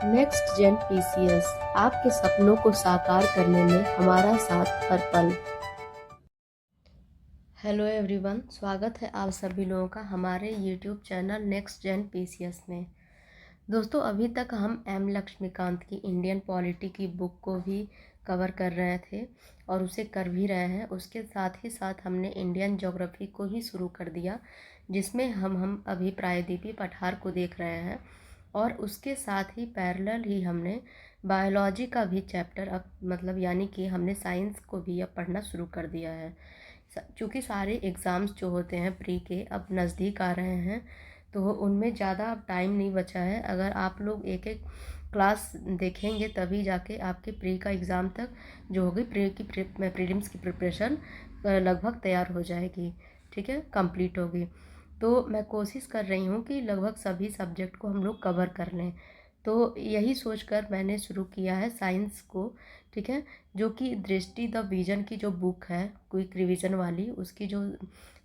Next gen PCS आपके सपनों को साकार करने में हमारा साथ हर पल। हेलो एवरीवन, स्वागत है आप सभी लोगों का हमारे YouTube channel next gen PCS में। दोस्तों, अभी तक हम एम लक्ष्मीकांत की इंडियन पॉलिटी की बुक को भी कवर कर रहे थे और उसे कर भी रहे हैं। उसके साथ ही साथ हमने इंडियन ज्योग्राफी को ही शुरू कर दिया, जिसमें हम अभी प्रायद्वीपीय पठार को देख रहे हैं। और उसके साथ ही पैरेलल ही हमने बायोलॉजी का भी चैप्टर अब मतलब यानी कि हमने साइंस को भी अब पढ़ना शुरू कर दिया है। चूँकि सारे एग्ज़ाम्स जो होते हैं प्री के अब नज़दीक आ रहे हैं, तो उनमें ज़्यादा अब टाइम नहीं बचा है। अगर आप लोग एक एक क्लास देखेंगे तभी जाके आपके प्री का एग्ज़ाम तक जो होगी प्रीलिम्स की प्रिपरेशन लगभग तैयार हो जाएगी, ठीक है, कंप्लीट होगी। तो मैं कोशिश कर रही हूँ कि लगभग सभी सब्जेक्ट को हम लोग कवर कर लें। तो यही सोचकर मैंने शुरू किया है साइंस को, ठीक है, जो कि दृष्टि द विजन की जो बुक है क्विक रिवीजन वाली, उसकी जो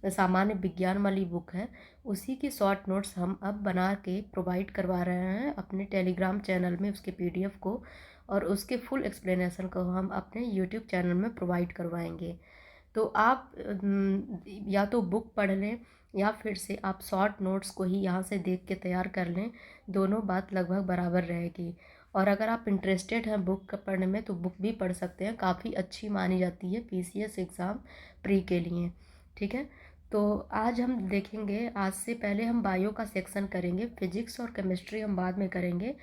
सामान्य विज्ञान वाली बुक है, उसी की शॉर्ट नोट्स हम अब बना के प्रोवाइड करवा रहे हैं अपने टेलीग्राम चैनल में, उसके पीडीएफ को, और उसके फुल एक्सप्लेनेशन को हम अपने यूट्यूब चैनल में प्रोवाइड करवाएंगे। तो आप या तो बुक पढ़ लें या फिर से आप शॉर्ट नोट्स को ही यहाँ से देख के तैयार कर लें, दोनों बात लगभग बराबर रहेगी। और अगर आप इंटरेस्टेड हैं बुक पढ़ने में तो बुक भी पढ़ सकते हैं, काफ़ी अच्छी मानी जाती है पीसीएस एग्ज़ाम प्री के लिए, ठीक है। तो आज हम देखेंगे, आज से पहले हम बायो का सेक्शन करेंगे, फिजिक्स और केमिस्ट्री हम बाद में करेंगे।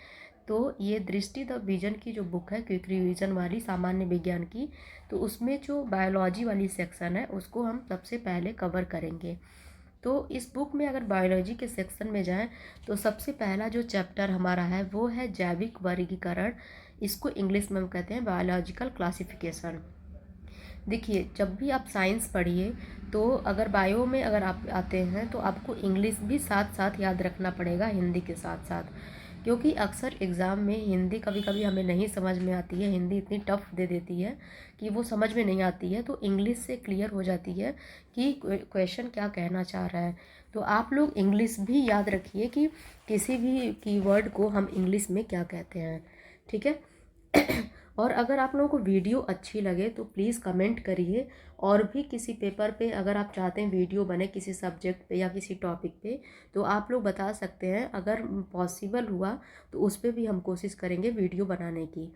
तो ये दृष्टि द विजन की जो बुक है क्विक रिवीजन वाली सामान्य विज्ञान की, तो उसमें जो बायोलॉजी वाली सेक्शन है उसको हम सबसे पहले कवर करेंगे। तो इस बुक में अगर बायोलॉजी के सेक्शन में जाएं तो सबसे पहला जो चैप्टर हमारा है वो है जैविक वर्गीकरण। इसको इंग्लिश में हम कहते हैं बायोलॉजिकल क्लासिफिकेशन। देखिए, जब भी आप साइंस पढ़िए तो अगर बायो में अगर आप आते हैं तो आपको इंग्लिश भी साथ साथ याद रखना पड़ेगा, हिंदी के साथ साथ, क्योंकि अक्सर एग्ज़ाम में हिंदी कभी कभी हमें नहीं समझ में आती है। हिंदी इतनी टफ दे देती है कि वो समझ में नहीं आती है, तो इंग्लिश से क्लियर हो जाती है कि क्वेश्चन क्या कहना चाह रहा है। तो आप लोग इंग्लिश भी याद रखिए कि किसी भी कीवर्ड को हम इंग्लिश में क्या कहते हैं, ठीक है। और अगर आप लोगों को वीडियो अच्छी लगे तो प्लीज़ कमेंट करिए, और भी किसी पेपर पे अगर आप चाहते हैं वीडियो बने किसी सब्जेक्ट पे या किसी टॉपिक पे तो आप लोग बता सकते हैं। अगर पॉसिबल हुआ तो उस पर भी हम कोशिश करेंगे वीडियो बनाने की,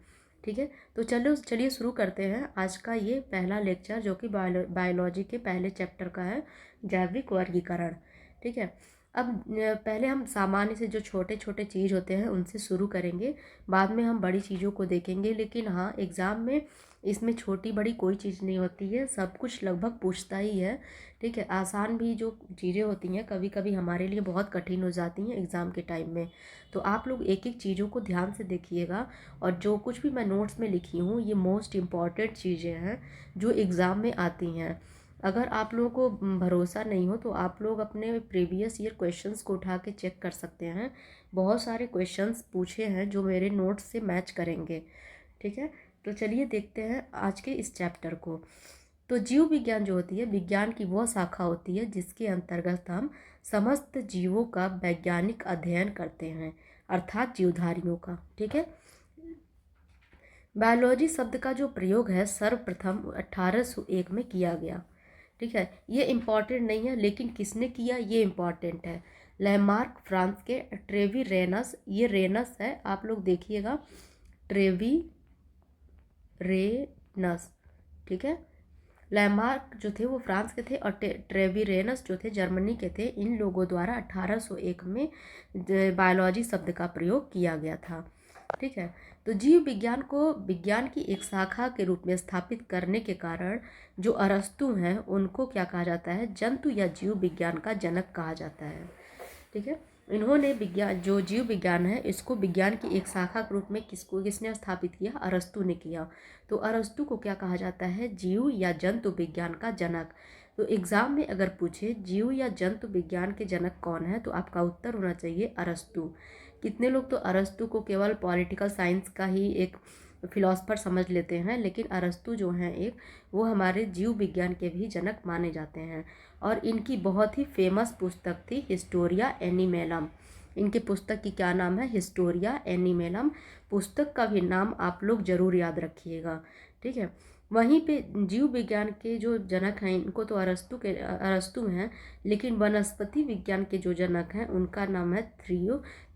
ठीक है। तो चलिए शुरू करते हैं आज का ये पहला लेक्चर, जो कि बायोलॉजी के पहले चैप्टर का है, जैविक वर्गीकरण, ठीक है। अब पहले हम सामान्य से जो छोटे छोटे चीज़ होते हैं उनसे शुरू करेंगे, बाद में हम बड़ी चीज़ों को देखेंगे। लेकिन हाँ, एग्ज़ाम में इसमें छोटी बड़ी कोई चीज़ नहीं होती है, सब कुछ लगभग पूछता ही है, ठीक है। आसान भी जो चीज़ें होती हैं कभी कभी हमारे लिए बहुत कठिन हो जाती हैं एग्ज़ाम के टाइम में। तो आप लोग एक एक चीज़ों को ध्यान से देखिएगा, और जो कुछ भी मैं नोट्स में लिखी हूँ ये मोस्ट इम्पॉर्टेंट चीज़ें हैं जो एग्ज़ाम में आती हैं। अगर आप लोगों को भरोसा नहीं हो तो आप लोग अपने प्रीवियस ईयर क्वेश्चंस को उठा के चेक कर सकते हैं। बहुत सारे क्वेश्चंस पूछे हैं जो मेरे नोट्स से मैच करेंगे, ठीक है। तो चलिए देखते हैं आज के इस चैप्टर को। तो जीव विज्ञान जो होती है, विज्ञान की वह शाखा होती है जिसके अंतर्गत हम समस्त जीवों का वैज्ञानिक अध्ययन करते हैं, अर्थात जीवधारियों का, ठीक है। बायोलॉजी शब्द का जो प्रयोग है सर्वप्रथम 1801 में किया गया, ठीक है। ये इम्पॉर्टेंट नहीं है, लेकिन किसने किया ये इम्पॉर्टेंट है। लैमार्क, फ्रांस के। ट्रेवी रेनस, ये रेनस है, आप लोग देखिएगा, ट्रेवी रेनस, ठीक है। लैमार्क जो थे वो फ्रांस के थे और ट्रेविरेनस जो थे जर्मनी के थे। इन लोगों द्वारा 1801 में बायोलॉजी शब्द का प्रयोग किया गया था, ठीक है। तो जीव विज्ञान को विज्ञान की एक शाखा के रूप में स्थापित करने के कारण जो अरस्तु हैं उनको क्या कहा जाता है, जंतु या जीव विज्ञान का जनक कहा जाता है, ठीक है। इन्होंने विज्ञान जो जीव विज्ञान है इसको विज्ञान की एक शाखा के रूप में किसने स्थापित किया, अरस्तु ने किया। तो अरस्तु को क्या कहा जाता है, जीव या जंतु विज्ञान का जनक। तो एग्जाम में अगर पूछे जीव या जंतु विज्ञान के जनक कौन है तो आपका उत्तर होना चाहिए अरस्तु। कितने लोग तो अरस्तु को केवल पॉलिटिकल साइंस का ही एक फिलोसफर समझ लेते हैं, लेकिन अरस्तु जो हैं एक, वो हमारे जीव विज्ञान के भी जनक माने जाते हैं। और इनकी बहुत ही फेमस पुस्तक थी हिस्टोरिया एनिमेलम। इनके पुस्तक की क्या नाम है, हिस्टोरिया एनिमेलम। पुस्तक का भी नाम आप लोग जरूर याद रखिएगा, ठीक है। वहीं पे जीव विज्ञान के जो जनक हैं इनको तो अरस्तु हैं, लेकिन वनस्पति विज्ञान के जो जनक हैं उनका नाम है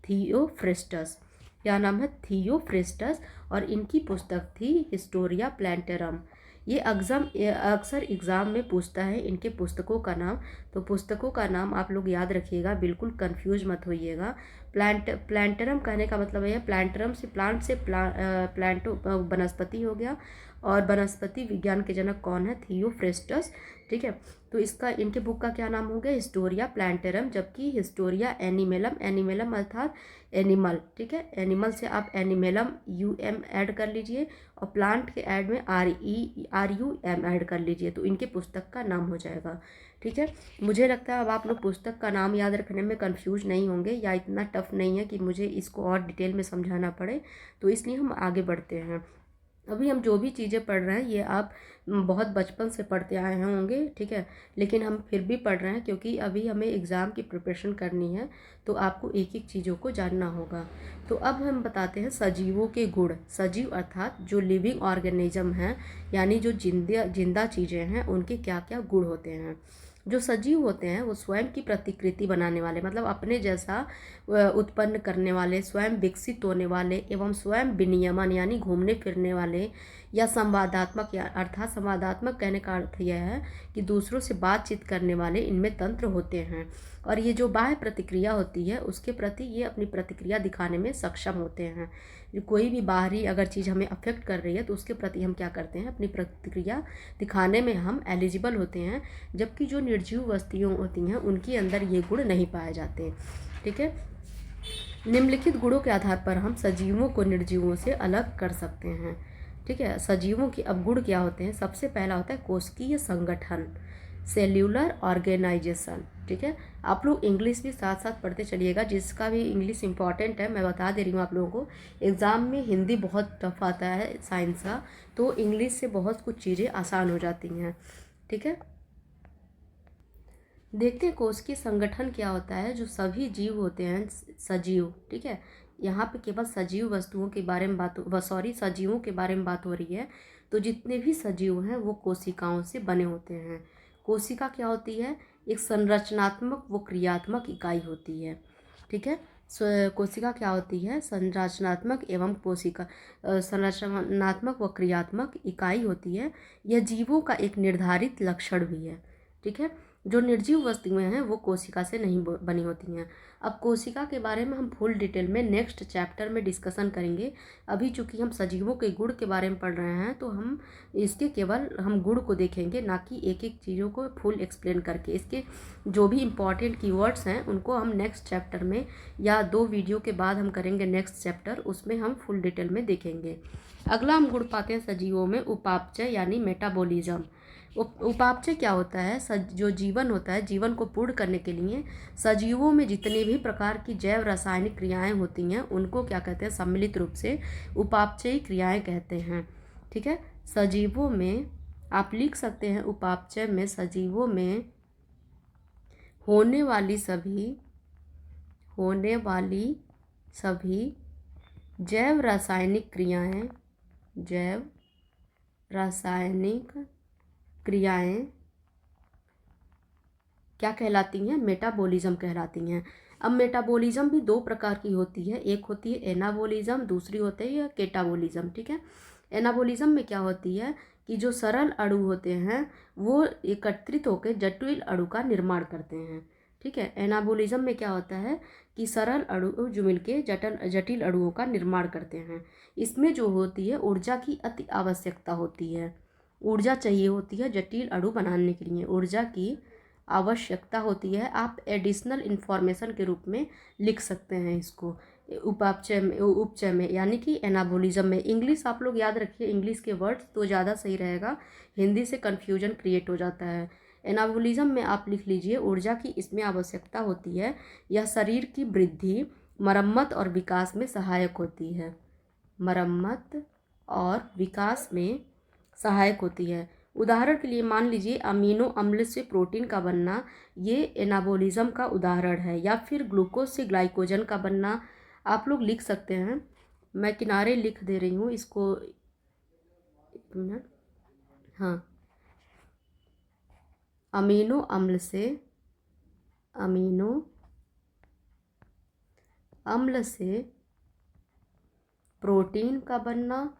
थियोफ्रेस्टस। क्या नाम है, थियोफ्रेस्टस। और इनकी पुस्तक थी हिस्टोरिया प्लांटेरम। ये अक्सर एग्ज़ाम में पूछता है इनके पुस्तकों का नाम। तो पुस्तकों का नाम आप लोग याद रखिएगा, बिल्कुल कंफ्यूज मत होइएगा। प्लांटेरम कहने का मतलब है प्लांटरम से प्लांटो वनस्पति हो गया, और वनस्पति विज्ञान के जनक कौन है, थियोफ्रेस्टस, ठीक है। तो इसका इनके बुक का क्या नाम हो गया, हिस्टोरिया प्लांटेरम, जबकि हिस्टोरिया एनिमेलम, एनिमेलम अर्थात एनिमल, ठीक है। एनिमल से आप एनिमेलम UM ऐड कर लीजिए, और प्लांट के ऐड में RUM ऐड कर लीजिए, तो इनके पुस्तक का नाम हो जाएगा, ठीक है। मुझे लगता है अब आप लोग पुस्तक का नाम याद रखने में कंफ्यूज नहीं होंगे, या इतना टफ नहीं है कि मुझे इसको और डिटेल में समझाना पड़े, तो इसलिए हम आगे बढ़ते हैं। अभी हम जो भी चीज़ें पढ़ रहे हैं ये आप बहुत बचपन से पढ़ते आए हैं होंगे, ठीक है, लेकिन हम फिर भी पढ़ रहे हैं क्योंकि अभी हमें एग्ज़ाम की प्रिपरेशन करनी है, तो आपको एक एक चीज़ों को जानना होगा। तो अब हम बताते हैं सजीवों के गुण। सजीव अर्थात जो लिविंग ऑर्गेनिज्म हैं, यानी जो जिंदा चीज़ें हैं, उनके क्या क्या गुण होते हैं। जो सजीव होते हैं वो स्वयं की प्रतिकृति बनाने वाले, मतलब अपने जैसा उत्पन्न करने वाले, स्वयं विकसित होने वाले एवं स्वयं विनियमन यानी घूमने फिरने वाले, या संवादात्मक, या अर्थात संवादात्मक कहने का अर्थ यह है कि दूसरों से बातचीत करने वाले इनमें तंत्र होते हैं। और ये जो बाह्य प्रतिक्रिया होती है उसके प्रति ये अपनी प्रतिक्रिया दिखाने में सक्षम होते हैं। कोई भी बाहरी अगर चीज़ हमें अफेक्ट कर रही है तो उसके प्रति हम क्या करते हैं, अपनी प्रतिक्रिया दिखाने में हम एलिजिबल होते हैं, जबकि जो निर्जीव वस्तुएं होती हैं उनके अंदर ये गुण नहीं पाए जाते, ठीक है। निम्नलिखित गुणों के आधार पर हम सजीवों को निर्जीवों से अलग कर सकते हैं, ठीक है। सजीवों के अब गुण क्या होते हैं, सबसे पहला होता है कोशिकीय संगठन, सेल्यूलर ऑर्गेनाइजेशन, ठीक है। आप लोग इंग्लिश भी साथ साथ पढ़ते चलिएगा, जिसका भी इंग्लिश इंपॉर्टेंट है, मैं बता दे रही हूँ आप लोगों को। एग्ज़ाम में हिंदी बहुत टफ आता है साइंस का, तो इंग्लिश से बहुत कुछ चीज़ें आसान हो जाती हैं, ठीक है। देखते हैं कोशिकीय संगठन क्या होता है। जो सभी जीव होते हैं सजीव, ठीक है, यहाँ पे केवल सजीव वस्तुओं के बारे में सजीवों के बारे में बात हो रही है। तो जितने भी सजीव हैं वो कोशिकाओं से बने होते हैं। कोशिका क्या होती है, एक संरचनात्मक व क्रियात्मक इकाई होती है, ठीक है। कोशिका क्या होती है, संरचनात्मक एवं संरचनात्मक व क्रियात्मक इकाई होती है। यह जीवों का एक निर्धारित लक्षण भी है, ठीक है। जो निर्जीव वस्तुएं हैं वो कोशिका से नहीं बनी होती हैं। अब कोशिका के बारे में हम फुल डिटेल में नेक्स्ट चैप्टर में डिस्कशन करेंगे। अभी चूंकि हम सजीवों के गुण के बारे में पढ़ रहे हैं, तो हम इसके केवल हम गुण को देखेंगे, ना कि एक एक चीज़ों को फुल एक्सप्लेन करके। इसके जो भी इम्पॉर्टेंट कीवर्ड्स हैं उनको हम नेक्स्ट चैप्टर में, या 2 वीडियो के बाद हम करेंगे नेक्स्ट चैप्टर, उसमें हम फुल डिटेल में देखेंगे। अगला हम गुण पाते हैं सजीवों में उपापचय यानी मेटाबॉलिज्म। उपापचय क्या होता है, जो जीवन होता है, जीवन को पूर्ण करने के लिए सजीवों में जितने भी प्रकार की जैव रासायनिक क्रियाएं होती हैं उनको क्या कहते हैं, सम्मिलित रूप से उपापचयी क्रियाएं कहते हैं, ठीक है। सजीवों में आप लिख सकते हैं, उपापचय में सजीवों में होने वाली सभी जैव रासायनिक क्रियाएं क्या कहलाती हैं, मेटाबॉलिज्म कहलाती हैं। अब मेटाबॉलिज्म भी 2 प्रकार की होती है, एक होती है एनाबॉलिज्म, दूसरी होती है केटाबॉलिज्म, ठीक है। एनाबॉलिज्म में क्या होती है कि जो सरल अणु होते हैं वो एकत्रित होकर जटिल अणु का निर्माण करते हैं, ठीक है। एनाबॉलिज्म में क्या होता है कि सरल अणु जो मिलके जटिल अणुओं का निर्माण करते हैं। इसमें जो होती है ऊर्जा की अति आवश्यकता होती है, ऊर्जा चाहिए होती है जटिल अणु बनाने के लिए, ऊर्जा की आवश्यकता होती है। आप एडिशनल इंफॉर्मेशन के रूप में लिख सकते हैं इसको उपचय में यानी कि एनाबॉलिज्म में। इंग्लिश आप लोग याद रखिए, इंग्लिश के वर्ड्स तो ज़्यादा सही रहेगा, हिंदी से कन्फ्यूजन क्रिएट हो जाता है। एनाबॉलिज्म में आप लिख लीजिए ऊर्जा की इसमें आवश्यकता होती है, यह शरीर की वृद्धि, मरम्मत और विकास में सहायक होती है, मरम्मत और विकास में सहायक होती है। उदाहरण के लिए मान लीजिए अमीनो अम्ल से प्रोटीन का बनना, ये एनाबोलिज्म का उदाहरण है। या फिर ग्लूकोज से ग्लाइकोजन का बनना, आप लोग लिख सकते हैं, मैं किनारे लिख दे रही हूँ इसको, एक मिनट। हाँ, अमीनो अम्ल से प्रोटीन का बनना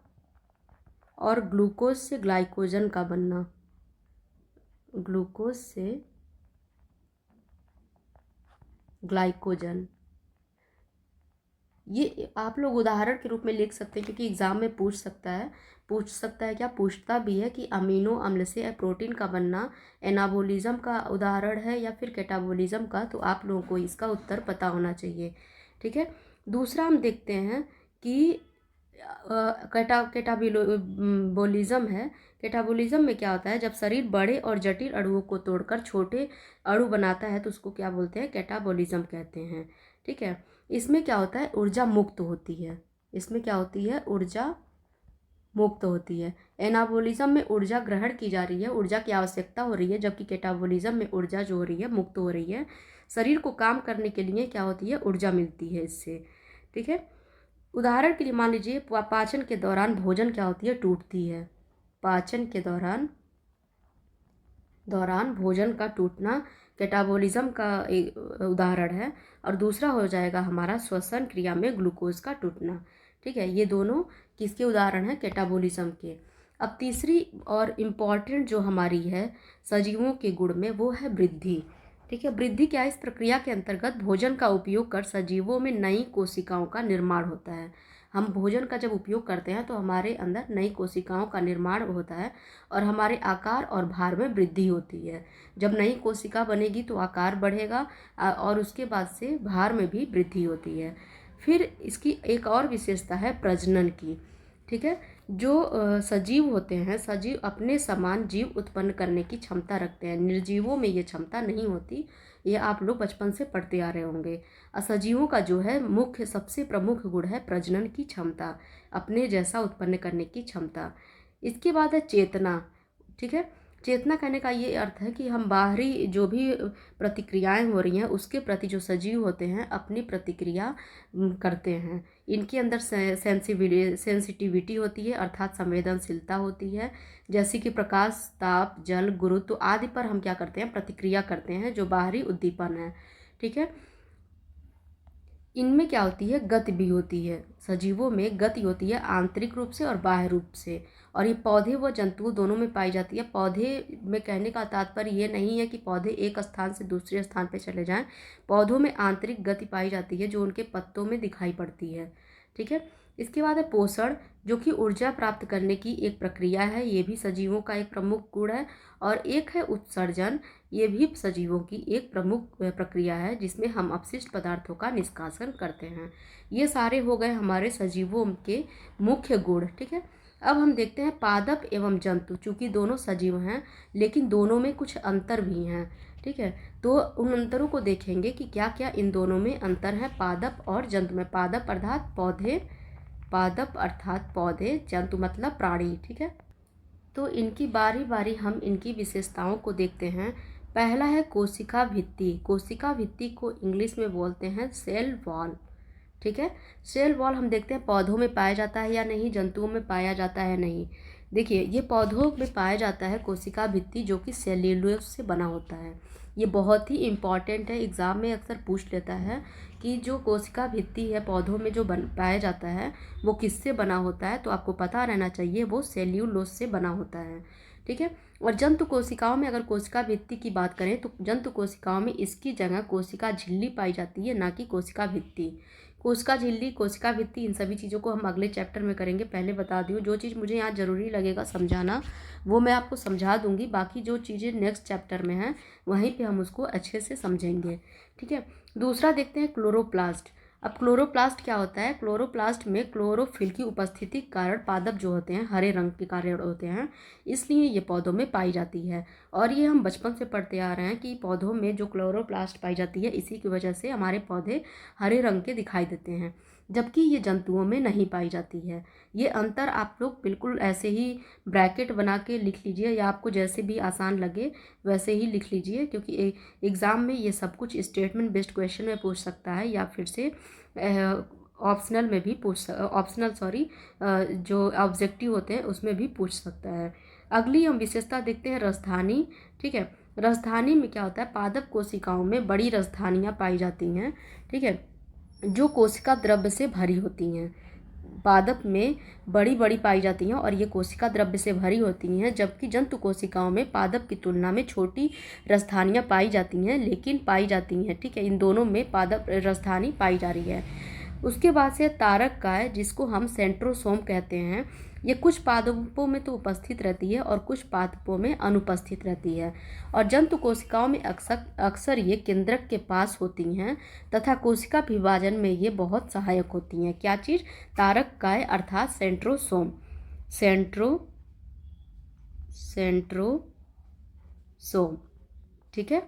और ग्लूकोज से ग्लाइकोजन का बनना, ग्लूकोज से ग्लाइकोजन, ये आप लोग उदाहरण के रूप में लिख सकते हैं क्योंकि एग्जाम में पूछ सकता है, क्या पूछता भी है कि अमीनो अम्ल से प्रोटीन का बनना एनाबोलिज्म का उदाहरण है या फिर कैटाबोलिज्म का, तो आप लोगों को इसका उत्तर पता होना चाहिए। ठीक है, दूसरा हम देखते हैं कि कैटाबोलिज्म है। कैटाबोलिज्म में क्या होता है, जब शरीर बड़े और जटिल अणुओं को तोड़कर छोटे अणु बनाता है तो उसको क्या बोलते हैं, कैटाबोलिज्म कहते हैं। ठीक है, इसमें क्या होता है, ऊर्जा मुक्त होती है। इसमें क्या होती है, ऊर्जा मुक्त होती है। एनाबोलिज्म में ऊर्जा ग्रहण की जा रही है, ऊर्जा की आवश्यकता हो रही है, जबकि कैटाबोलिज्म में ऊर्जा जो हो रही है मुक्त हो रही है। शरीर को काम करने के लिए क्या होती है, ऊर्जा मिलती है इससे। ठीक है, उदाहरण के लिए मान लीजिए पाचन के दौरान भोजन क्या होती है, टूटती है। पाचन के दौरान भोजन का टूटना कैटाबोलिज्म का एक उदाहरण है। और दूसरा हो जाएगा हमारा श्वसन क्रिया में ग्लूकोज का टूटना। ठीक है, ये दोनों किसके उदाहरण हैं, कैटाबोलिज्म के। अब तीसरी और इम्पॉर्टेंट जो हमारी है सजीवों के गुण में, वो है वृद्धि। ठीक है, वृद्धि क्या है, इस प्रक्रिया के अंतर्गत भोजन का उपयोग कर सजीवों में नई कोशिकाओं का निर्माण होता है। हम भोजन का जब उपयोग करते हैं तो हमारे अंदर नई कोशिकाओं का निर्माण होता है और हमारे आकार और भार में वृद्धि होती है। जब नई कोशिका बनेगी तो आकार बढ़ेगा और उसके बाद से भार में भी वृद्धि होती है। फिर इसकी एक और विशेषता है प्रजनन की। ठीक है, जो सजीव होते हैं, सजीव अपने समान जीव उत्पन्न करने की क्षमता रखते हैं। निर्जीवों में ये क्षमता नहीं होती, ये आप लोग बचपन से पढ़ते आ रहे होंगे। सजीवों का जो है मुख्य सबसे प्रमुख गुण है प्रजनन की क्षमता, अपने जैसा उत्पन्न करने की क्षमता। इसके बाद है चेतना। ठीक है, चेतना कहने का ये अर्थ है कि हम बाहरी जो भी प्रतिक्रियाएं हो रही हैं उसके प्रति जो सजीव होते हैं अपनी प्रतिक्रिया करते हैं। इनके अंदर सेंसिटिविटी होती है, अर्थात संवेदनशीलता होती है। जैसे कि प्रकाश, ताप, जल, गुरुत्व आदि पर हम क्या करते हैं, प्रतिक्रिया करते हैं, जो बाहरी उद्दीपन है। ठीक है, इनमें क्या होती है, गति भी होती है। सजीवों में गति होती है आंतरिक रूप से और बाह्य रूप से, और ये पौधे व जंतु दोनों में पाई जाती है। पौधे में कहने का तात्पर्य ये नहीं है कि पौधे एक स्थान से दूसरे स्थान पर चले जाएं। पौधों में आंतरिक गति पाई जाती है जो उनके पत्तों में दिखाई पड़ती है। ठीक है, इसके बाद है पोषण, जो कि ऊर्जा प्राप्त करने की एक प्रक्रिया है, ये भी सजीवों का एक प्रमुख गुण है। और एक है उत्सर्जन, ये भी सजीवों की एक प्रमुख प्रक्रिया है जिसमें हम अपशिष्ट पदार्थों का निष्कासन करते हैं। ये सारे हो गए हमारे सजीवों के मुख्य गुण। ठीक है, अब हम देखते हैं पादप एवं जंतु। चूंकि दोनों सजीव हैं लेकिन दोनों में कुछ अंतर भी हैं। ठीक है, तो उन अंतरों को देखेंगे कि क्या क्या इन दोनों में अंतर है पादप और जंतु में। पादप अर्थात पौधे, जंतु मतलब प्राणी। ठीक है, तो इनकी बारी बारी हम इनकी विशेषताओं को देखते हैं। पहला है कोशिका भित्ति। कोशिका भित्ति को इंग्लिश में बोलते हैं सेल वॉल। ठीक है, सेल वॉल हम देखते हैं पौधों में पाया जाता है या नहीं, जंतुओं में पाया जाता है नहीं। देखिए, ये पौधों में पाया जाता है कोशिका भित्ति, जो कि सेल्यूलोज से बना होता है। ये बहुत ही इम्पॉर्टेंट है, एग्जाम में अक्सर पूछ लेता है कि जो कोशिका भित्ति है पौधों में जो पाया जाता है वो किससे बना होता है, तो आपको पता रहना चाहिए वो सेल्यूलोज से बना होता है। ठीक है, और जंतु कोशिकाओं में अगर कोशिका भित्ति की बात करें तो जंतु कोशिकाओं में इसकी जगह कोशिका झिल्ली पाई जाती है, ना कि कोशिका भित्ति। कोशिका झिल्ली, कोशिका भित्ति, इन सभी चीज़ों को हम अगले चैप्टर में करेंगे। पहले बता दूँ, जो चीज़ मुझे यहाँ ज़रूरी लगेगा समझाना वो मैं आपको समझा दूंगी, बाकी जो चीज़ें नेक्स्ट चैप्टर में हैं वहीं पे हम उसको अच्छे से समझेंगे। ठीक है, दूसरा देखते हैं क्लोरोप्लास्ट। अब क्लोरोप्लास्ट क्या होता है, क्लोरोप्लास्ट में क्लोरोफिल की उपस्थिति के कारण पादप जो होते हैं हरे रंग के कारण होते हैं, इसलिए ये पौधों में पाई जाती है। और ये हम बचपन से पढ़ते आ रहे हैं कि पौधों में जो क्लोरोप्लास्ट पाई जाती है इसी की वजह से हमारे पौधे हरे रंग के दिखाई देते हैं। जबकि ये जंतुओं में नहीं पाई जाती है। ये अंतर आप लोग बिल्कुल ऐसे ही ब्रैकेट बना के लिख लीजिए, या आपको जैसे भी आसान लगे वैसे ही लिख लीजिए, क्योंकि एग्ज़ाम में ये सब कुछ स्टेटमेंट बेस्ड क्वेश्चन में पूछ सकता है, या फिर से ऑप्शनल में भी जो ऑब्जेक्टिव होते हैं उसमें भी पूछ सकता है। अगली हम विशेषता देखते हैं रसधानी। ठीक है, रसधानी में क्या होता है, पादप कोशिकाओं में बड़ी रसधानियाँ पाई जाती हैं। ठीक है, जो कोशिका द्रव्य से भरी होती हैं। पादप में बड़ी बड़ी पाई जाती हैं और ये कोशिका द्रव्य से भरी होती हैं, जबकि जंतु कोशिकाओं में पादप की तुलना में छोटी रसधानियाँ पाई जाती हैं, लेकिन पाई जाती हैं। ठीक है, इन दोनों में पादप रसधानी पाई जा रही है। उसके बाद से तारक काय, जिसको हम सेंट्रोसोम कहते हैं, ये कुछ पादपों में तो उपस्थित रहती है और कुछ पादपों में अनुपस्थित रहती है, और जंतु कोशिकाओं में अक्सर ये केंद्रक के पास होती हैं तथा कोशिका विभाजन में ये बहुत सहायक होती हैं। क्या चीज़, तारक काय अर्थात सेंट्रोसोम, सेंट्रोसोम। ठीक है,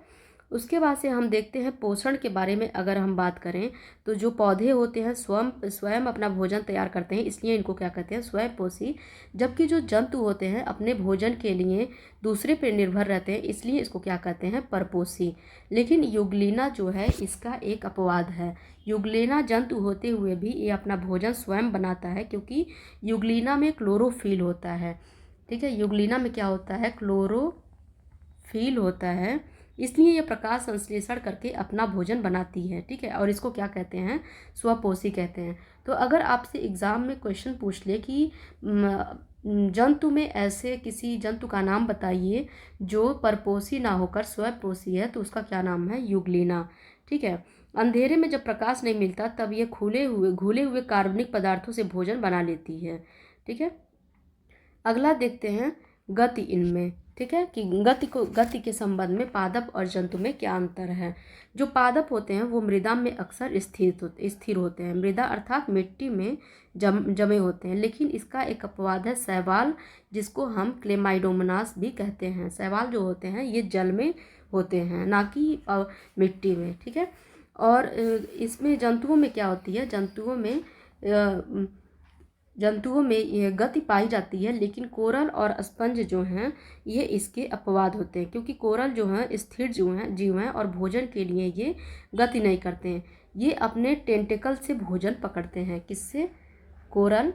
उसके बाद से हम देखते हैं पोषण के बारे में। अगर हम बात करें तो जो पौधे होते हैं स्वयं अपना भोजन तैयार करते हैं, इसलिए इनको क्या कहते हैं, स्वयंपोषी। जबकि जो जंतु होते हैं अपने भोजन के लिए दूसरे पर निर्भर रहते हैं, इसलिए इसको क्या कहते हैं, परपोषी। लेकिन युगलीना जो है इसका एक अपवाद है। युगलीना जंतु होते हुए भी ये अपना भोजन स्वयं बनाता है, क्योंकि युगलीना में क्लोरोफिल होता है। ठीक है, युगलीना में क्या होता है, क्लोरोफिल होता है, इसलिए ये प्रकाश संश्लेषण करके अपना भोजन बनाती है। ठीक है, और इसको क्या कहते हैं, स्वपोषी कहते हैं। तो अगर आपसे एग्ज़ाम में क्वेश्चन पूछ ले कि जंतु में ऐसे किसी जंतु का नाम बताइए जो परपोषी ना होकर स्वपोषी है, तो उसका क्या नाम है, युगलीना। ठीक है, अंधेरे में जब प्रकाश नहीं मिलता तब ये घुले हुए कार्बनिक पदार्थों से भोजन बना लेती है। ठीक है, अगला देखते हैं गति इनमें। ठीक है, कि गति के संबंध में पादप और जंतु में क्या अंतर है। जो पादप होते हैं वो मृदा में अक्सर स्थिर होते हैं, मृदा अर्थात मिट्टी में जमे होते हैं। लेकिन इसका एक अपवाद है शैवाल, जिसको हम क्लेमाइडोमोनास भी कहते हैं। शैवाल जो होते हैं ये जल में होते हैं, ना कि मिट्टी में। ठीक है, और इसमें जंतुओं में क्या होती है, जंतुओं में ये गति पाई जाती है, लेकिन कोरल और स्पंज जो हैं ये इसके अपवाद होते हैं, क्योंकि कोरल जो हैं स्थिर जीव हैं और भोजन के लिए ये गति नहीं करते हैं। ये अपने टेंटिकल से भोजन पकड़ते हैं। किससे, कोरल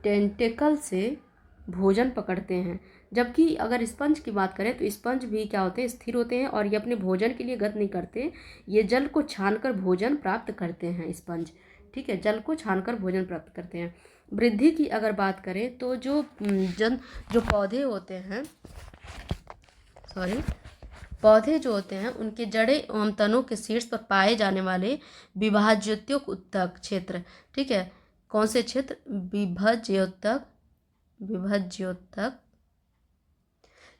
टेंटिकल से भोजन पकड़ते हैं। जबकि अगर स्पंज की बात करें तो स्पंज भी क्या होते हैं, स्थिर होते हैं और ये अपने भोजन के लिए गति नहीं करते, ये जल को छानकर भोजन प्राप्त करते हैं स्पंज। ठीक है, जल को छानकर भोजन प्राप्त करते हैं। वृद्धि की अगर बात करें तो जो पौधे जो होते हैं उनके जड़े एवं तनों के शीर्ष पर पाए जाने वाले विभाज्योतक क्षेत्र। ठीक है, कौन से क्षेत्र, विभाज्योतक,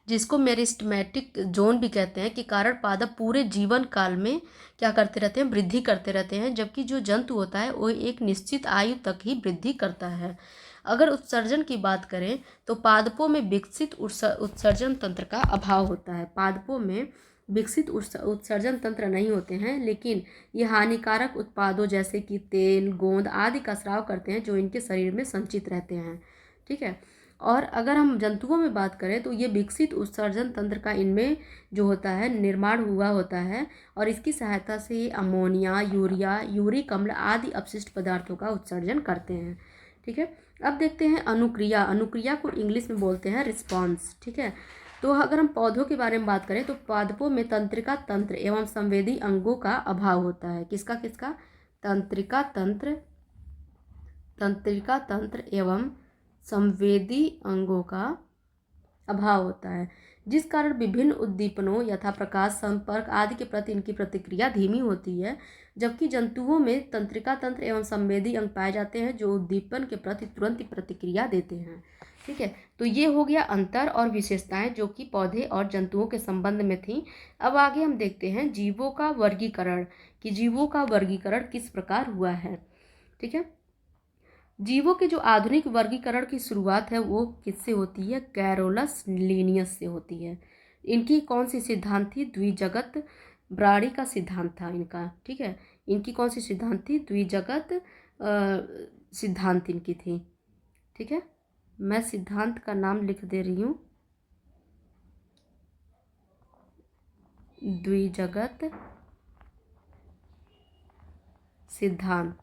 जिसको मेरिस्टेमेटिक जोन भी कहते हैं, के कारण पादप पूरे जीवन काल में क्या करते रहते हैं, वृद्धि करते रहते हैं। जबकि जो जंतु होता है वो एक निश्चित आयु तक ही वृद्धि करता है। अगर उत्सर्जन की बात करें तो पादपों में विकसित उत्सर्जन तंत्र का अभाव होता है। पादपों में विकसित उत्सर्जन तंत्र नहीं होते हैं, लेकिन ये हानिकारक उत्पादों जैसे कि तेल, गोंद आदि का स्राव करते हैं, जो इनके शरीर में संचित रहते हैं। ठीक है, और अगर हम जंतुओं में बात करें तो ये विकसित उत्सर्जन तंत्र का इनमें जो होता है निर्माण हुआ होता है, और इसकी सहायता से ये अमोनिया, यूरिया, यूरिक अम्ल आदि अपशिष्ट पदार्थों का उत्सर्जन करते हैं। ठीक है, अब देखते हैं अनुक्रिया। अनुक्रिया को इंग्लिश में बोलते हैं रिस्पॉन्स। ठीक है, तो अगर हम पौधों के बारे में बात करें तो पादपों में तंत्रिका तंत्र एवं संवेदी अंगों का अभाव होता है। किसका, तंत्रिका तंत्र एवं संवेदी अंगों का अभाव होता है, जिस कारण विभिन्न उद्दीपनों यथा प्रकाश, संपर्क आदि के प्रति इनकी प्रतिक्रिया धीमी होती है। जबकि जंतुओं में तंत्रिका तंत्र एवं संवेदी अंग पाए जाते हैं, जो उद्दीपन के प्रति तुरंत प्रतिक्रिया देते हैं। ठीक है, तो ये हो गया अंतर और विशेषताएं जो कि पौधे और जंतुओं के संबंध में थी। अब आगे हम देखते हैं जीवों का वर्गीकरण, कि जीवों का वर्गीकरण किस प्रकार हुआ है। ठीक है, जीवों के जो आधुनिक वर्गीकरण की शुरुआत है वो किससे होती है, कैरोलस लिनियस से होती है। इनकी कौन सी सिद्धांत थी, द्विजगत प्राणी का सिद्धांत था इनका। ठीक है, इनकी कौन सी सिद्धांत थी, द्विजगत सिद्धांत इनकी थी। ठीक है, मैं सिद्धांत का नाम लिख दे रही हूँ, द्विजगत सिद्धांत।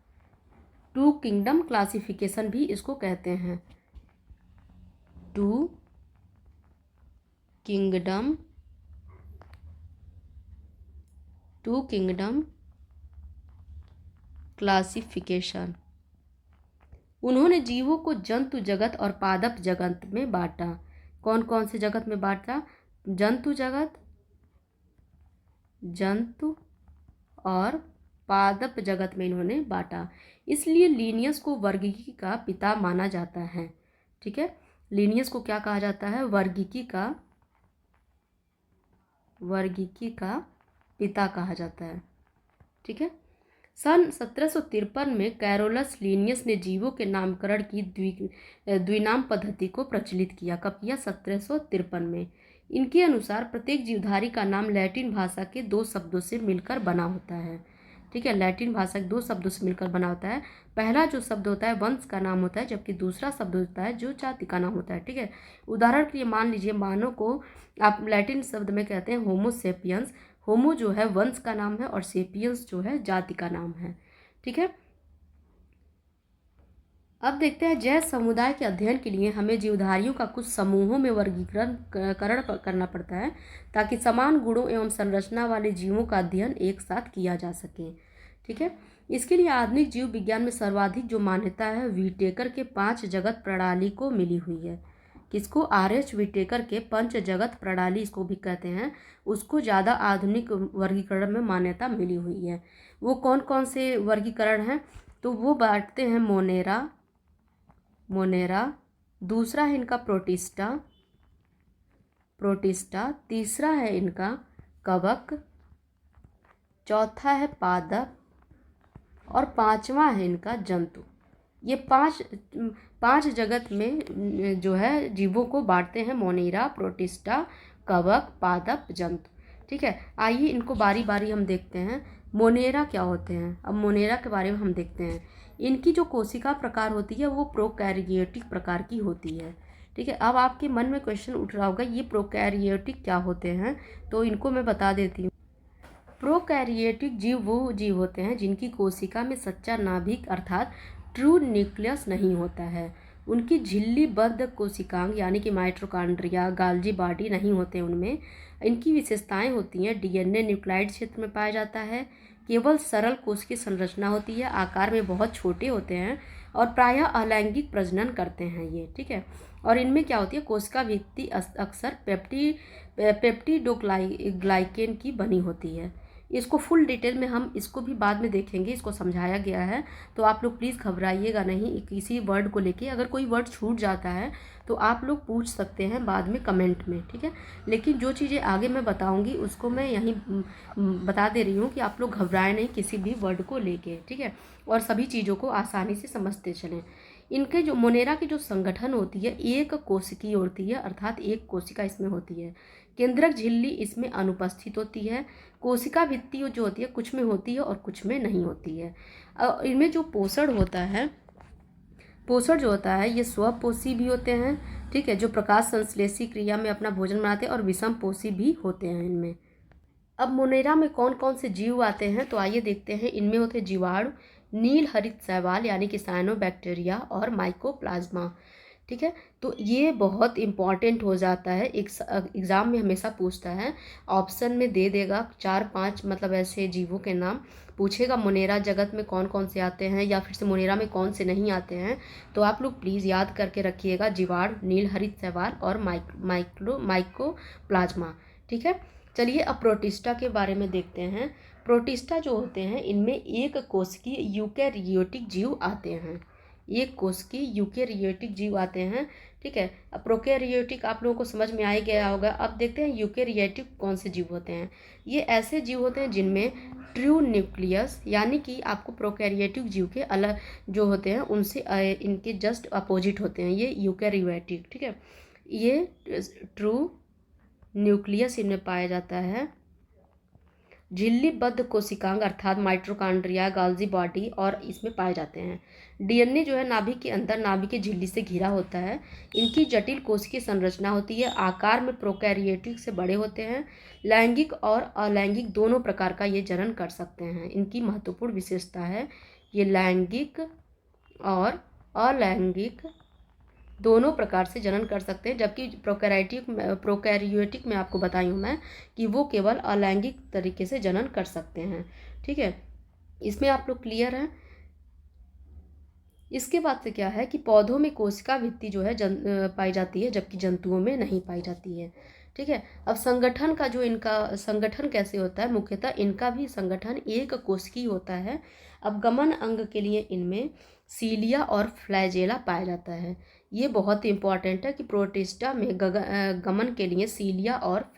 टू किंगडम क्लासिफिकेशन भी इसको कहते हैं, टू किंगडम क्लासिफिकेशन। उन्होंने जीवों को जंतु जगत और पादप जगत में बांटा। कौन कौन से जगत में बांटा? जंतु जगत, जंतु और पादप जगत में इन्होंने बांटा। इसलिए लिनियस को वर्गीकी का पिता माना जाता है। ठीक है, लिनियस को क्या कहा जाता है? वर्गीकी का पिता कहा जाता है। ठीक है, सन 1753 में कैरोलस लिनियस ने जीवों के नामकरण की द्विनाम पद्धति को प्रचलित किया। कब किया? 1753 में। इनके अनुसार प्रत्येक जीवधारी का नाम लैटिन भाषा के 2 शब्दों से मिलकर बना होता है। ठीक है, लैटिन भाषा के 2 शब्दों से मिलकर बना होता है। पहला जो शब्द होता है वंश का नाम होता है, जबकि दूसरा शब्द होता है जो जाति का नाम होता है। ठीक है, उदाहरण के लिए मान लीजिए मानव को आप लैटिन शब्द में कहते हैं होमो सेपियंस। होमो जो है वंश का नाम है और सेपियंस जो है जाति का नाम है। ठीक है, अब देखते हैं जैव समुदाय के अध्ययन के लिए हमें जीवधारियों का कुछ समूहों में वर्गीकरण करना पड़ता है, ताकि समान गुणों एवं संरचना वाले जीवों का अध्ययन एक साथ किया जा सके। ठीक है, इसके लिए आधुनिक जीव विज्ञान में सर्वाधिक जो मान्यता है विटेकर के 5 जगत प्रणाली को मिली हुई है। किसको? RH विटेकर के 5 जगत प्रणाली इसको भी कहते हैं, उसको ज़्यादा आधुनिक वर्गीकरण में मान्यता मिली हुई है। वो कौन कौन से वर्गीकरण हैं? तो वो बांटते हैं मोनेरा, दूसरा है इनका प्रोटिस्टा, तीसरा है इनका कवक, चौथा है पादप और 5वां है इनका जंतु। ये पांच जगत में जो है जीवों को बांटते हैं, मोनेरा, प्रोटिस्टा, कवक, पादप, जंतु। ठीक है, आइए इनको बारी बारी हम देखते हैं। मोनेरा क्या होते हैं? अब मोनेरा के बारे में हम देखते हैं। इनकी जो कोशिका प्रकार होती है वो प्रोकैरियोटिक प्रकार की होती है। ठीक है, अब आपके मन में क्वेश्चन उठ रहा होगा ये प्रोकैरियोटिक क्या होते हैं, तो इनको मैं बता देती हूँ। प्रोकैरियोटिक जीव वो जीव होते हैं जिनकी कोशिका में सच्चा नाभिक अर्थात ट्रू न्यूक्लियस नहीं होता है। उनकी झिल्लीबद्ध कोशिकांग यानी कि माइटोकॉन्ड्रिया, गाल्जी बॉडी नहीं होते उनमें। इनकी विशेषताएं होती हैं DNA न्यूक्लाइड क्षेत्र में पाया जाता है, केवल सरल कोश की संरचना होती है, आकार में बहुत छोटे होते हैं और प्रायः अलैंगिक प्रजनन करते हैं ये। ठीक है, और इनमें क्या होती है? कोशिका भित्ति अक्सर पेप्टिडोग्लाइकेन की बनी होती है। इसको फुल डिटेल में हम इसको भी बाद में देखेंगे, इसको समझाया गया है, तो आप लोग प्लीज़ घबराइएगा नहीं किसी वर्ड को लेके। अगर कोई वर्ड छूट जाता है तो आप लोग पूछ सकते हैं बाद में कमेंट में। ठीक है, लेकिन जो चीज़ें आगे मैं बताऊंगी उसको मैं यहीं बता दे रही हूँ कि आप लोग घबराएं नहीं किसी भी वर्ड को लेके। ठीक है, और सभी चीज़ों को आसानी से समझते चलें। इनके जो मोनेरा की जो संगठन होती है एक कोशिकीय होती है, अर्थात एक कोशिका इसमें होती है। केंद्रक झिल्ली इसमें अनुपस्थित होती है। कोशिका भित्ति जो होती है कुछ में होती है और कुछ में नहीं होती है। इनमें जो पोषण जो होता है ये स्वपोषी भी होते हैं। ठीक है, जो प्रकाश संश्लेषी क्रिया में अपना भोजन बनाते हैं, और विषमपोषी भी होते हैं इनमें। अब मोनेरा में कौन कौन से जीव आते हैं तो आइए देखते हैं। इनमें होते हैं जीवाणु, नील हरित शैवाल यानी कि साइनोबैक्टीरिया और माइकोप्लाज्मा। ठीक है, तो ये बहुत इम्पॉर्टेंट हो जाता है, एग्ज़ाम में हमेशा पूछता है, ऑप्शन में दे देगा 4-5 मतलब ऐसे जीवों के नाम पूछेगा। मोनेरा जगत में कौन कौन से आते हैं या फिर से मोनेरा में कौन से नहीं आते हैं, तो आप लोग प्लीज़ याद करके रखिएगा, जीवाणु, नील हरित शैवाल और माइकोप्लाज्मा। ठीक है, चलिए अब प्रोटिस्टा के बारे में देखते हैं। प्रोटिस्टा जो होते हैं इनमें एक कोशिकीय यूकेरियोटिक जीव आते हैं, एक कोशिकीय यूकेरियोटिक जीव आते हैं। ठीक है, अब प्रोकैरियोटिक आप लोगों को समझ में आ ही गया होगा। अब देखते हैं यूकेरियोटिक कौन से जीव होते हैं। ये ऐसे जीव होते हैं जिनमें ट्रू न्यूक्लियस यानी कि आपको प्रोकैरियोटिक जीव के अलग जो होते हैं उनसे इनके जस्ट अपोजिट होते हैं ये यूकेरियोटिक। ठीक है, ये ट्रू न्यूक्लियस इनमें पाया जाता है झिल्लीबद्ध कोशिकांग अर्थात माइटोकॉन्ड्रिया, गोल्गी बॉडी और इसमें पाए जाते हैं। डीएनए जो है नाभिक के अंदर नाभिक की झिल्ली से घिरा होता है। इनकी जटिल कोशिकीय संरचना होती है, आकार में प्रोकैरियोटिक से बड़े होते हैं। लैंगिक और अलैंगिक दोनों प्रकार का ये जनन कर सकते हैं। इनकी महत्वपूर्ण विशेषता है ये लैंगिक और अलैंगिक दोनों प्रकार से जनन कर सकते हैं, जबकि प्रोकैरियोटिक में आपको बताई हूँ मैं कि वो केवल अलैंगिक तरीके से जनन कर सकते हैं। ठीक है, इसमें आप लोग क्लियर हैं। इसके बाद से क्या है कि पौधों में कोशिका भित्ति जो है पाई जाती है, जबकि जंतुओं में नहीं पाई जाती है। ठीक है, अब संगठन का जो इनका संगठन कैसे होता है, मुख्यतः इनका भी संगठन एक कोशिकीय होता है। अब गमन अंग के लिए इनमें सीलिया और फ्लैजेला पाया जाता है। ये बहुत ही इंपॉर्टेंट है कि प्रोटिस्टा में गमन के लिए सीलिया और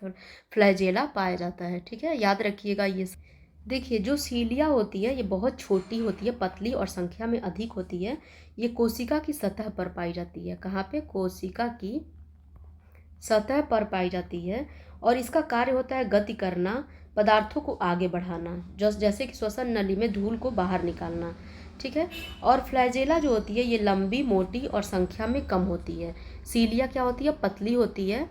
फ्लैजेला पाया जाता है। ठीक है, याद रखिएगा ये। देखिए, जो सीलिया होती है ये बहुत छोटी होती है, पतली और संख्या में अधिक होती है। ये कोशिका की सतह पर पाई जाती है। कहाँ पे? कोशिका की सतह पर पाई जाती है और इसका कार्य होता है गति करना, पदार्थों को आगे बढ़ाना, जैसे कि श्वसन नली में धूल को बाहर निकालना। ठीक है, और फ्लैजेला जो होती है ये लंबी, मोटी और संख्या में कम होती है। सीलिया क्या होती है? पतली होती है,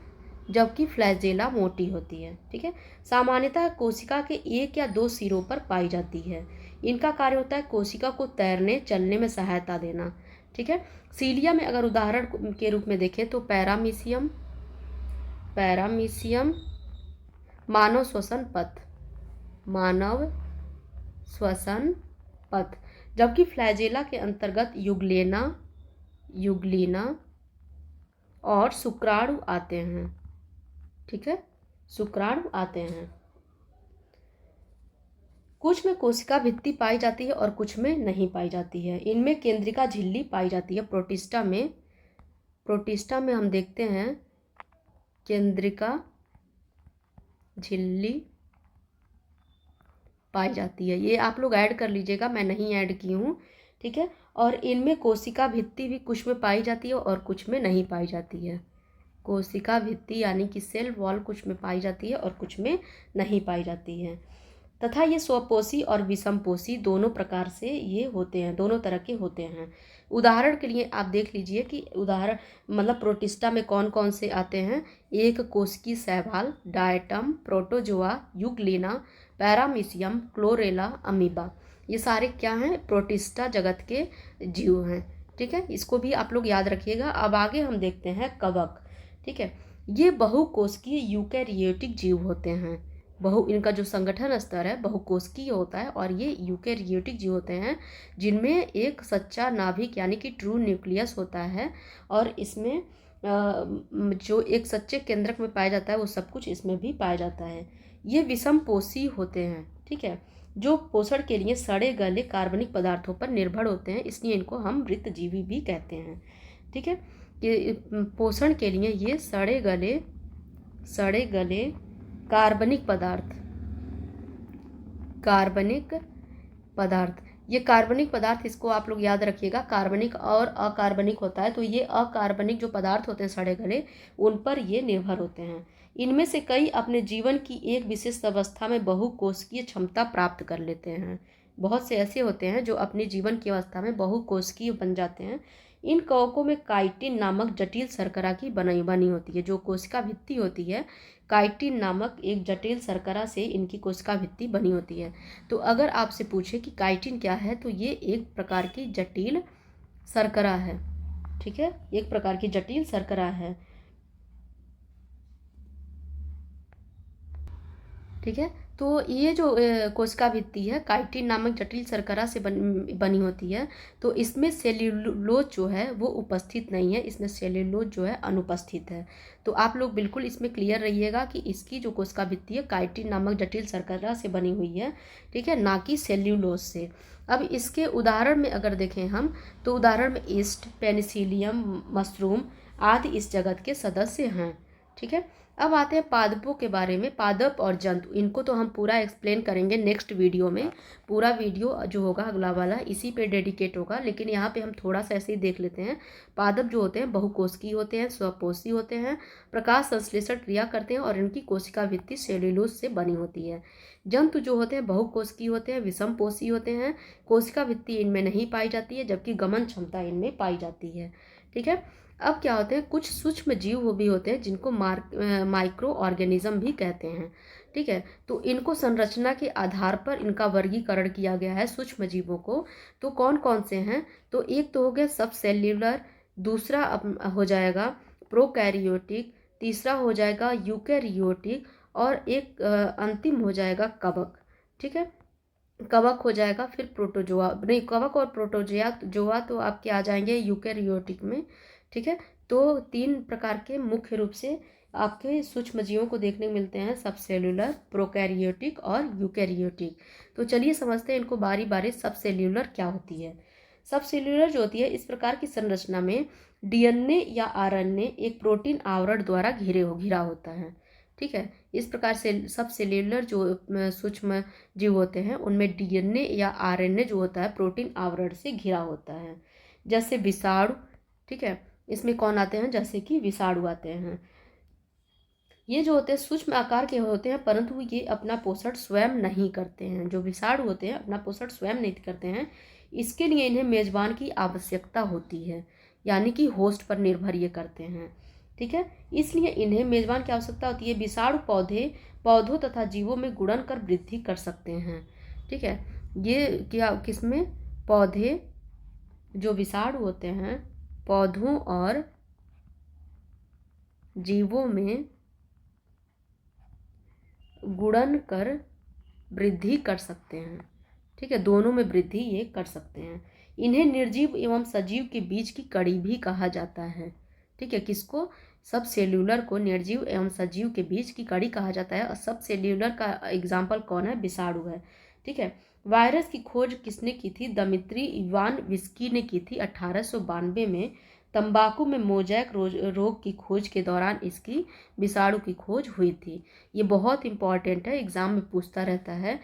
जबकि फ्लैजेला मोटी होती है। ठीक है, सामान्यतः कोशिका के एक या दो सिरों पर पाई जाती है। इनका कार्य होता है कोशिका को तैरने चलने में सहायता देना। ठीक है, सीलिया में अगर उदाहरण के रूप में देखें तो पैरामीशियम मानव श्वसन पथ, जबकि फ्लैजेला के अंतर्गत युग्लिना और शुक्राणु आते हैं। ठीक है, शुक्राणु आते हैं। कुछ में कोशिका भित्ति पाई जाती है और कुछ में नहीं पाई जाती है। इनमें केंद्रिका झिल्ली पाई जाती है। प्रोटिस्टा में हम देखते हैं केंद्रिका झिल्ली पाई जाती है। ये आप लोग ऐड कर लीजिएगा, मैं नहीं ऐड की हूँ। ठीक है, और इनमें कोशिका भित्ति भी कुछ में पाई जाती है और कुछ में नहीं पाई जाती है। कोशिका भित्ति यानी कि सेल वॉल कुछ में पाई जाती है और कुछ में नहीं पाई जाती है। तथा ये स्वपोषी और विषमपोषी दोनों प्रकार से ये होते हैं, दोनों तरह के होते हैं। उदाहरण के लिए आप देख लीजिए कि उदाहरण मतलब प्रोटिस्टा में कौन कौन से आते हैं। एक कोशिकीय शैवाल, diatom, protozoa, euglena, paramecium, chlorella, amoeba, ये सारे क्या हैं? प्रोटिस्टा जगत के जीव हैं। ठीक है, इसको भी आप लोग याद रखिएगा। अब आगे हम देखते हैं कवक। ठीक है, ये बहुकोशिकीय यूकैरियोटिक जीव होते हैं। इनका जो संगठन स्तर है बहुकोशिकीय होता है और ये यूकैरियोटिक जीव होते हैं, जिनमें एक सच्चा नाभिक यानी कि ट्रू न्यूक्लियस होता है और इसमें जो एक सच्चे केंद्रक में पाया जाता है वो सब कुछ इसमें भी पाया जाता है। ये विषमपोषी होते हैं। ठीक है, जो पोषण के लिए सड़े गले कार्बनिक पदार्थों पर निर्भर होते हैं, इसलिए इनको हम मृतजीवी भी कहते हैं। ठीक है, कि पोषण के लिए ये सड़े गले कार्बनिक पदार्थ, ये कार्बनिक पदार्थ, इसको आप लोग याद रखिएगा। कार्बनिक और अकार्बनिक होता है, तो ये अकार्बनिक जो पदार्थ होते हैं सड़े गले, उन पर ये निर्भर होते हैं। इनमें से कई अपने जीवन की एक विशिष्ट अवस्था में बहुकोशिकीय क्षमता प्राप्त कर लेते हैं। बहुत से ऐसे होते हैं जो अपनी जीवन की अवस्था में बहुकोशिकीय बन जाते हैं। इन कवकों में काइटिन नामक जटिल शर्करा की बनी होती है। जो कोशिका भित्ति होती है, काइटिन नामक एक जटिल शर्करा से इनकी कोशिका भित्ति बनी होती है। तो अगर आपसे पूछे कि काइटिन क्या है, तो ये एक प्रकार की जटिल शर्करा है। ठीक है, एक प्रकार की जटिल शर्करा है। ठीक है, तो ये जो कोशिका भित्ति है काइटिन नामक जटिल शर्करा से बनी होती है। तो इसमें सेल्यूलोज जो है वो उपस्थित नहीं है, इसमें सेल्यूलोज जो है अनुपस्थित है। तो आप लोग बिल्कुल इसमें क्लियर रहिएगा कि इसकी जो कोशिका भित्ति है काइटिन नामक जटिल शर्करा से बनी हुई है। ठीक है, ना कि सेल्यूलोज से। अब इसके उदाहरण में अगर देखें हम, तो उदाहरण में ईस्ट, पेनिसिलियम, मशरूम आदि इस जगत के सदस्य हैं। ठीक है, अब आते हैं पादपों के बारे में। पादप और जंतु, इनको तो हम पूरा एक्सप्लेन करेंगे नेक्स्ट वीडियो में। पूरा वीडियो जो होगा अगला वाला इसी पे डेडिकेट होगा, लेकिन यहाँ पे हम थोड़ा सा ऐसे ही देख लेते हैं। पादप जो होते हैं बहुकोशिकीय होते हैं, स्वपोषी होते हैं, प्रकाश संश्लेषण क्रिया करते हैं और इनकी कोशिका भित्ति सेल्यूलोज से बनी होती है। जंतु जो होते हैं बहुकोशिकीय होते हैं, विषमपोषी होते हैं, कोशिका भित्ति इनमें नहीं पाई जाती है, जबकि गमन क्षमता इनमें पाई जाती है। ठीक है। अब क्या होते हैं, कुछ सूक्ष्म जीव भी होते हैं जिनको माइक्रो ऑर्गेनिज्म भी कहते हैं। ठीक है। तो इनको संरचना के आधार पर इनका वर्गीकरण किया गया है सूक्ष्म जीवों को। तो कौन कौन से हैं, तो एक तो हो गया सब सेल्यूलर, दूसरा हो जाएगा प्रोकैरियोटिक, तीसरा हो जाएगा यूकैरियोटिक और एक अंतिम हो जाएगा कवक। ठीक है। कवक हो जाएगा, फिर प्रोटोजोआ, नहीं कवक और प्रोटोजोआ तो आपके आ जाएंगे यूकैरियोटिक में। ठीक है। तो 3 प्रकार के मुख्य रूप से आपके सूक्ष्म जीवों को देखने को मिलते हैं, सब सेल्यूलर, प्रोकैरियोटिक और यूकैरियोटिक। तो चलिए समझते हैं इनको बारी बारी। सब सेल्यूलर क्या होती है। सब सेल्यूलर जो होती है, इस प्रकार की संरचना में डीएनए या आरएनए एक प्रोटीन आवरण द्वारा घिरा होता है। ठीक है। इस प्रकार से सब सेल्यूलर जो सूक्ष्म जीव होते हैं उनमें डीएनए या आरएनए जो होता है प्रोटीन आवरण से घिरा होता है। जैसे विषाणु, ठीक है, इसमें कौन आते हैं, जैसे कि विषाणु आते हैं। ये जो होते हैं सूक्ष्म आकार के होते हैं, परंतु ये अपना पोषण स्वयं नहीं करते हैं। जो विषाणु होते हैं अपना पोषण स्वयं नहीं करते हैं, इसके लिए इन्हें मेजबान की आवश्यकता होती है, यानी कि होस्ट पर निर्भर ये करते हैं। ठीक है। इसलिए इन्हें मेजबान की आवश्यकता होती है। विषाणु पौधों तथा जीवों में गुणन कर वृद्धि कर सकते हैं। ठीक है। ये क्या, किसमें, पौधे, जो विषाणु होते हैं पौधों और जीवों में गुणन कर वृद्धि कर सकते हैं। ठीक है। दोनों में वृद्धि ये कर सकते हैं। इन्हें निर्जीव एवं सजीव के बीच की कड़ी भी कहा जाता है। ठीक है। किसको, सब सेल्यूलर को निर्जीव एवं सजीव के बीच की कड़ी कहा जाता है। और सब सेल्यूलर का एग्जाम्पल कौन है, विषाणु है। ठीक है। वायरस की खोज किसने की थी, दमित्री इवानोव्स्की ने की थी 1892 में। तंबाकू में मोजैक रोग की खोज के दौरान इसकी विषाणु की खोज हुई थी। ये बहुत इंपॉर्टेंट है, एग्जाम में पूछता रहता है।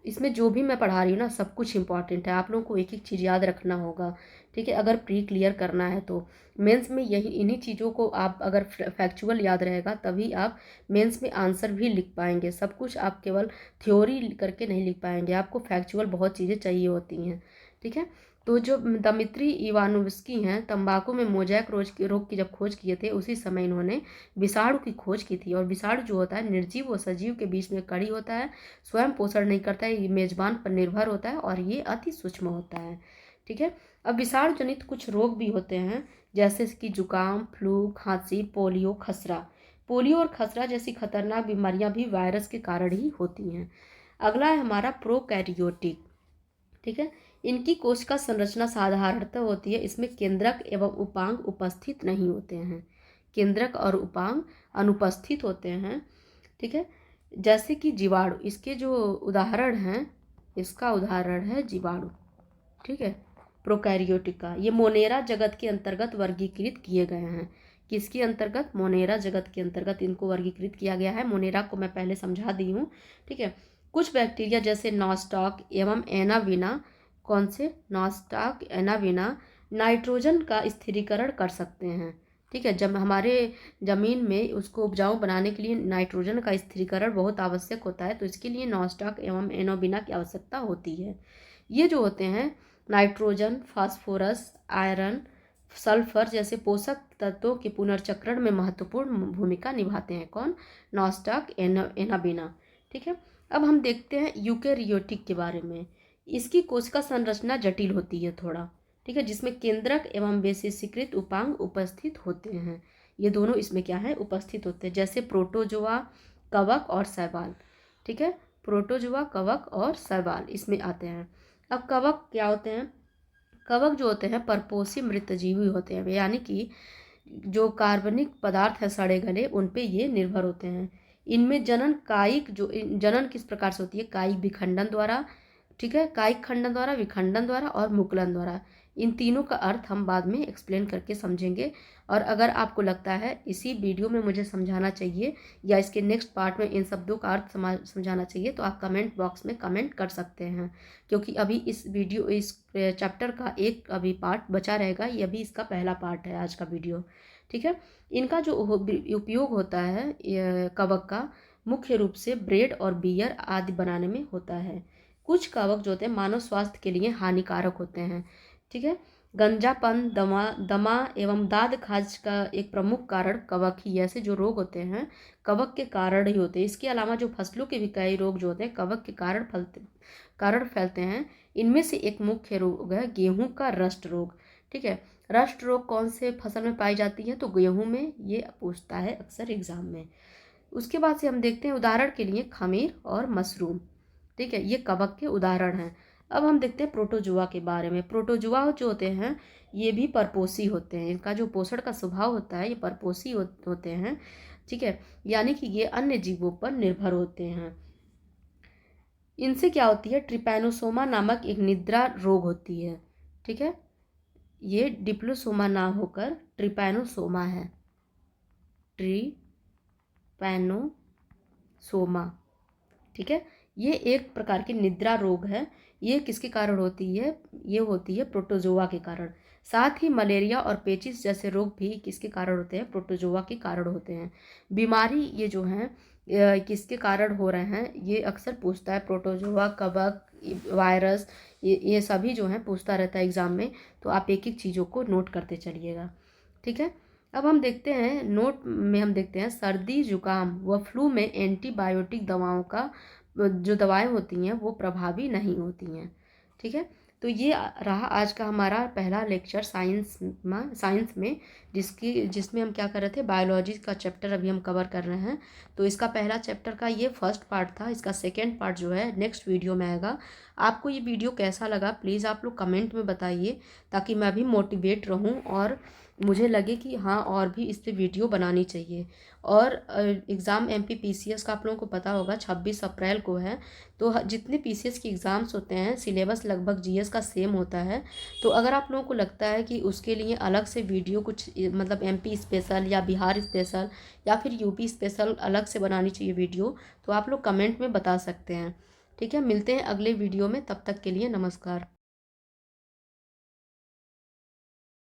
इसमें जो भी मैं पढ़ा रही हूँ ना, सब कुछ इंपॉर्टेंट है, आप लोगों को एक एक चीज़ याद रखना होगा। ठीक है। अगर प्री क्लियर करना है तो मेंस में इन्हीं चीज़ों को आप अगर फैक्चुअल याद रहेगा तभी आप मेंस में आंसर भी लिख पाएंगे। सब कुछ आप केवल थ्योरी करके नहीं लिख पाएंगे, आपको फैक्चुअल बहुत चीज़ें चाहिए होती हैं। ठीक है। तो जो दमित्री इवानोव्स्की हैं, तंबाकू में मोजैक रोग की जब खोज किए थे, उसी समय इन्होंने विषाणु की खोज की थी। और विषाणु जो होता है निर्जीव और सजीव के बीच में कड़ी होता है, स्वयं पोषण नहीं करता है, ये मेजबान पर निर्भर होता है और ये अति सूक्ष्म होता है। ठीक है। अब विषाणु जनित कुछ रोग भी होते हैं, जैसे कि जुकाम, फ्लू, खांसी, पोलियो, खसरा। पोलियो और खसरा जैसी खतरनाक बीमारियां भी वायरस के कारण ही होती हैं। अगला है हमारा प्रोकैरियोटिक। ठीक है। इनकी कोशिका संरचना साधारणतः होती है, इसमें केंद्रक एवं उपांग उपस्थित नहीं होते हैं। केंद्रक और उपांग अनुपस्थित होते हैं। ठीक है। जैसे कि जीवाणु, इसके जो उदाहरण हैं, इसका उदाहरण है जीवाणु। ठीक है। प्रोकैरियोटिक का ये मोनेरा जगत के अंतर्गत वर्गीकृत किए गए हैं। किसके अंतर्गत, मोनेरा जगत के अंतर्गत इनको वर्गीकृत किया गया है। मोनेरा को मैं पहले समझा दी हूँ। ठीक है। कुछ बैक्टीरिया जैसे नॉस्टॉक एवं एनाविना, कौन से, नॉस्टॉक एनाविना, नाइट्रोजन का स्थिरीकरण कर सकते हैं। ठीक है। जब हमारे ज़मीन में उसको उपजाऊ बनाने के लिए नाइट्रोजन का स्थिरीकरण बहुत आवश्यक होता है, तो इसके लिए नॉस्टॉक एवं एनाविना की आवश्यकता होती है। ये जो होते हैं नाइट्रोजन, फास्फोरस, आयरन, सल्फर जैसे पोषक तत्वों के पुनर्चक्रण में महत्वपूर्ण भूमिका निभाते हैं। कौन, नॉस्टॉक एनाविना। ठीक है। अब हम देखते हैं यूकैरियोटिक के बारे में। इसकी कोशिका संरचना जटिल होती है थोड़ा। ठीक है। जिसमें केंद्रक एवं विशेषीकृत उपांग उपस्थित होते हैं। ये दोनों इसमें क्या है, उपस्थित होते हैं। जैसे प्रोटोजोआ, कवक और शैवाल। ठीक है। प्रोटोजोआ, कवक और शैवाल इसमें आते हैं। अब कवक क्या होते हैं, कवक जो होते हैं परपोषी मृतजीवी होते हैं, यानी कि जो कार्बनिक पदार्थ है सड़े गले, उन पे ये निर्भर होते हैं। इनमें जनन किस प्रकार से होती है, कायिक विखंडन द्वारा। ठीक है। कायिक खंडन द्वारा, विखंडन द्वारा और मुकुलन द्वारा। इन तीनों का अर्थ हम बाद में एक्सप्लेन करके समझेंगे। और अगर आपको लगता है इसी वीडियो में मुझे समझाना चाहिए या इसके नेक्स्ट पार्ट में इन शब्दों का अर्थ समझाना चाहिए तो आप कमेंट बॉक्स में कमेंट कर सकते हैं, क्योंकि अभी इस चैप्टर का एक अभी पार्ट बचा रहेगा। ये अभी इसका पहला पार्ट है आज का वीडियो, ठीक है। इनका जो उपयोग होता है कवक का, मुख्य रूप से ब्रेड और बियर आदि बनाने में होता है। कुछ कवक जो होते हैं मानव स्वास्थ्य के लिए हानिकारक होते हैं, ठीक है। गंजापन, दमा एवं दाद खाज का एक प्रमुख कारण कवक ही ऐसे जो रोग होते हैं कवक के कारण ही होते हैं। इसके अलावा जो फसलों के भी कई रोग जो होते हैं कवक के कारण फैलते हैं। इनमें से एक मुख्य रोग है गेहूं का रस्ट रोग, ठीक है। रस्ट रोग कौन से फसल में पाई जाती है, तो गेहूं में ये पूछता है अक्सर एग्जाम में। उसके बाद से हम देखते हैं उदाहरण के लिए खमीर और मशरूम, ठीक है, ये कवक के उदाहरण हैं। अब हम देखते हैं प्रोटोजुआ के बारे में। प्रोटोजुआ जो होते हैं ये भी परपोषी होते हैं। इनका जो पोषण का स्वभाव होता है ये परपोषी होते हैं, ठीक है, यानी कि ये अन्य जीवों पर निर्भर होते हैं। इनसे क्या होती है, ट्रिपैनोसोमा नामक एक निद्रा रोग होती है, ठीक है। ये डिप्लोसोमा ना होकर ट्रिपैनोसोमा है, ट्रिपैनोसोमा, ठीक है। ये एक प्रकार की निद्रा रोग है। ये किसके कारण होती है, ये होती है प्रोटोजोआ के कारण। साथ ही मलेरिया और पेचिस जैसे रोग भी किसके कारण होते हैं, प्रोटोजोआ के कारण होते हैं। बीमारी ये जो हैं किसके कारण हो रहे हैं ये अक्सर पूछता है, प्रोटोजोआ, कवक, वायरस, ये सभी जो हैं पूछता रहता है एग्जाम में। तो आप एक एक चीज़ों को नोट करते चलिएगा, ठीक है। अब हम देखते हैं नोट में, हम देखते हैं सर्दी जुकाम व फ्लू में एंटीबायोटिक दवाओं का जो दवाएं होती हैं वो प्रभावी नहीं होती हैं, ठीक है। तो ये रहा आज का हमारा पहला लेक्चर साइंस में जिसमें हम क्या कर रहे थे, बायोलॉजी का चैप्टर अभी हम कवर कर रहे हैं। तो इसका पहला चैप्टर का ये फर्स्ट पार्ट था। इसका सेकेंड पार्ट जो है नेक्स्ट वीडियो में आएगा। आपको ये वीडियो कैसा लगा प्लीज़ आप लोग कमेंट में बताइए, ताकि मैं भी मोटिवेट रहूँ और मुझे लगे कि हाँ और भी इस पर वीडियो बनानी चाहिए। और एग्ज़ाम MPPCS का आप लोगों को पता होगा 26 अप्रैल को है। तो जितने PCS के एग्ज़ाम्स होते हैं सिलेबस लगभग GS का सेम होता है। तो अगर आप लोगों को लगता है कि उसके लिए अलग से वीडियो कुछ मतलब MP स्पेशल या बिहार स्पेशल या फिर UP स्पेशल अलग से बनानी चाहिए वीडियो, तो आप लोग कमेंट में बता सकते हैं, ठीक है। मिलते हैं अगले वीडियो में, तब तक के लिए नमस्कार।